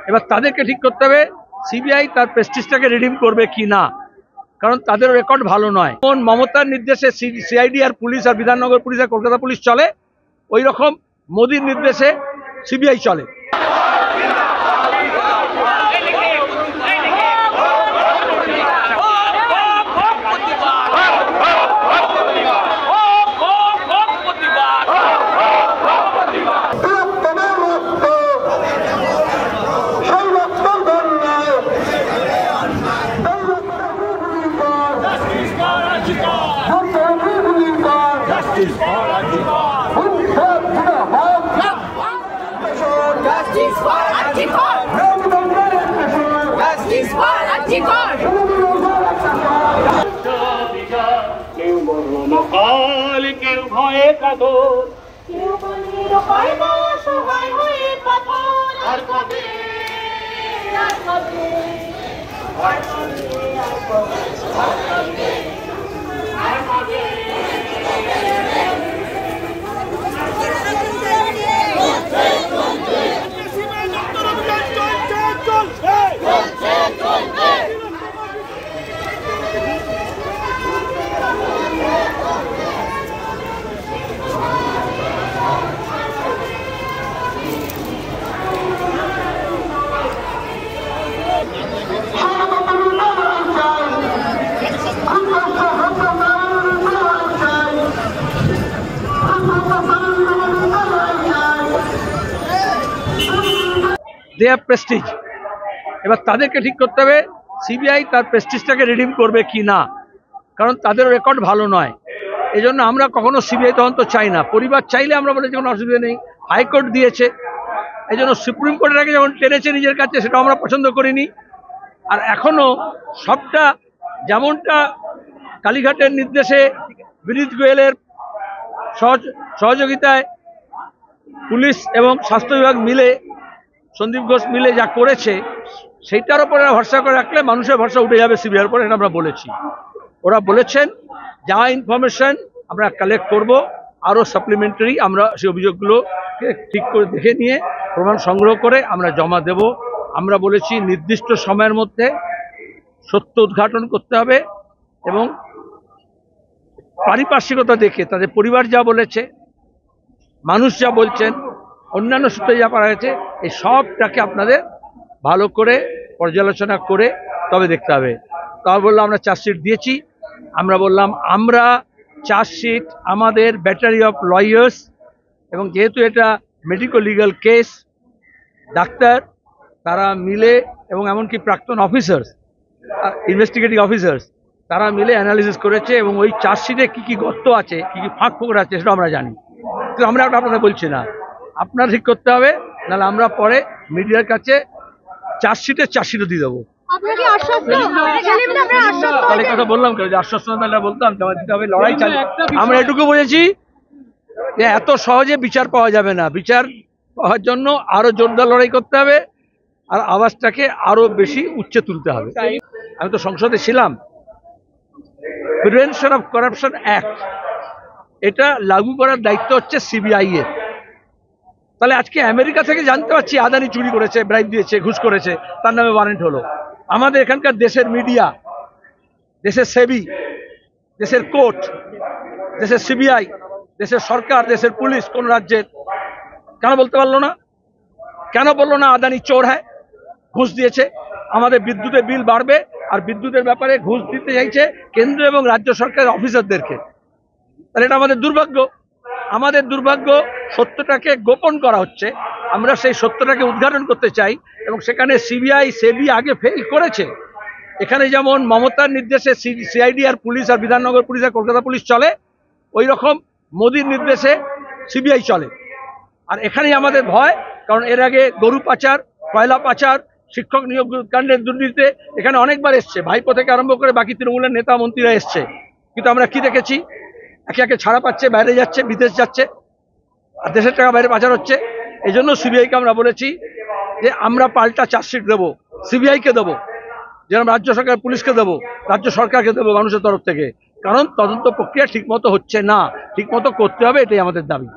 এবার তাদেরকে ঠিক করতে হবে সিবিআই তার প্রেস্টিজটাকে রিডিম করবে কি না, কারণ তাদের রেকর্ড ভালো নয়। যেমন মমতার নির্দেশে সিআইডি আর পুলিশ আর বিধাননগর পুলিশ আর কলকাতা পুলিশ চলে, ওই রকম মোদির নির্দেশে সিবিআই চলে। কেউ ভয়ে কাতর, কেউ বলির হয় না সহায় হয়ে পাথর। আর কবে আর কবে আর কবে আর কবে আর কবে দেয়ার প্রেস্টিজ। এবার তাদেরকে ঠিক করতে হবে সিবিআই তার প্রেস্টিজটাকে রিডিম করবে কি না, কারণ তাদের রেকর্ড ভালো নয়। এই জন্য আমরা কখনো সিবিআই তদন্ত চাই না। পরিবার চাইলে আমরা বলেছি কোনো অসুবিধা নেই, হাইকোর্ট দিয়েছে, এই জন্য সুপ্রিম কোর্টের আগে যখন টেনেছে নিজের কাছে সেটা আমরা পছন্দ করিনি। আর এখনো সবটা যেমনটা কালীঘাটের নির্দেশে বিনীত গোয়েলের সহযোগিতায় পুলিশ এবং স্বাস্থ্য বিভাগ মিলে সন্দীপ ঘোষ মিলে যা করেছে সেইটার উপরে ভরসা করে রাখলে মানুষের ভরসা উঠে যাবে সিবিআইয়ের উপরে, এটা আমরা বলেছি। ওরা বলেছেন যা ইনফরমেশন আমরা কালেক্ট করব, আরও সাপ্লিমেন্টারি আমরা সেই অভিযোগগুলোকে ঠিক করে দেখে নিয়ে প্রমাণ সংগ্রহ করে আমরা জমা দেব। আমরা বলেছি নির্দিষ্ট সময়ের মধ্যে সত্য উদ্ঘাটন করতে হবে এবং পারিপার্শ্বিকতা দেখে তাদের পরিবার যা বলেছে, মানুষ যা বলছেন, অন্যান্য সূত্রে যা করা হয়েছে, এই সবটাকে আপনাদের ভালো করে পর্যালোচনা করে তবে দেখতে হবে। তবে বললাম আমরা চার্জশিট দিয়েছি, আমরা বললাম আমরা চার্জশিট আমাদের ব্যাটারি অফ লয়ার্স এবং যেহেতু এটা মেডিকো লিগাল কেস, ডাক্তার তারা মিলে এবং এমনকি প্রাক্তন অফিসার্স, ইনভেস্টিগেটিং অফিসার্স তারা মিলে অ্যানালিসিস করেছে এবং ওই চার্জশিটে কী কী গর্ত আছে, কী কী ফাঁক ফোকর আছে সেটা আমরা জানি। কিন্তু আমরা ওটা আপনাদের বলছি না, আপনারা ঠিক করতে হবে, নাহলে আমরা পরে মিডিয়ার কাছে চার্জশিটও দিয়ে দেবো। তাহলে কথা বললাম কেন, যে আশ্বস্ত বলতাম দিতে হবে, লড়াই চালু। আমরা এটুকু বুঝেছি যে এত সহজে বিচার পাওয়া যাবে না, বিচার পাওয়ার জন্য আরো জোরদার লড়াই করতে হবে আর আওয়াজটাকে আরো বেশি উচ্চে তুলতে হবে। আমি তো সংসদে ছিলাম, প্রিভেনশন অফ করাপশন অ্যাক্ট এটা লাগু করার দায়িত্ব হচ্ছে সিবিআই এর। তাহলে আজকে আমেরিকা থেকে জানতে পারছি আদানি চুরি করেছে, ব্রাইব দিয়েছে, ঘুষ করেছে, তার নামে ওয়ারেন্ট হলো। আমাদের এখানকার দেশের মিডিয়া, দেশের সেবি, দেশের কোর্ট, দেশের সিবিআই, দেশের সরকার, দেশের পুলিশ কোন রাজ্যের কেন বলতে পারলো না? কেন বললো না আদানি চোর হ্যাঁ, ঘুষ দিয়েছে? আমাদের বিদ্যুতের বিল বাড়বে আর বিদ্যুতের ব্যাপারে ঘুষ দিতে চাইছে কেন্দ্র এবং রাজ্য সরকারের অফিসারদেরকে। তাহলে এটা আমাদের দুর্ভাগ্য। আমাদের দুর্ভাগ্য, সত্যটাকে গোপন করা হচ্ছে। আমরা সেই সত্যটাকে উদ্ঘাটন করতে চাই এবং সেখানে সিবিআই সেবি আগে ফেল করেছে। এখানে যেমন মমতার নির্দেশে সিআইডি আর পুলিশ আর বিধাননগর পুলিশ আর কলকাতা পুলিশ চলে, ওই রকম মোদির নির্দেশে সিবিআই চলে। আর এখানেই আমাদের ভয়, কারণ এর আগে গরু পাচার, কয়লা পাচার, শিক্ষক নিয়োগ কাণ্ডের দুর্নীতিতে এখানে অনেকবার এসছে, ভাইপো থেকে আরম্ভ করে বাকি তৃণমূলের নেতা মন্ত্রীরা এসছে। কিন্তু আমরা কি দেখেছি? একে একে ছাড়া পাচ্ছে, বাইরে যাচ্ছে, বিদেশ যাচ্ছে, আর দেশের টাকা বাইরে পাচার হচ্ছে। এই জন্য সিবিআইকে আমরা বলেছি যে আমরা পাল্টা চার্জশিট দেবো, সিবিআইকে দেবো, যেরকম রাজ্য সরকার পুলিশকে দেবো, রাজ্য সরকারকে দেবো মানুষের তরফ থেকে। কারণ তদন্ত প্রক্রিয়া ঠিকমতো হচ্ছে না, ঠিকমতো করতে হবে, এটাই আমাদের দাবি।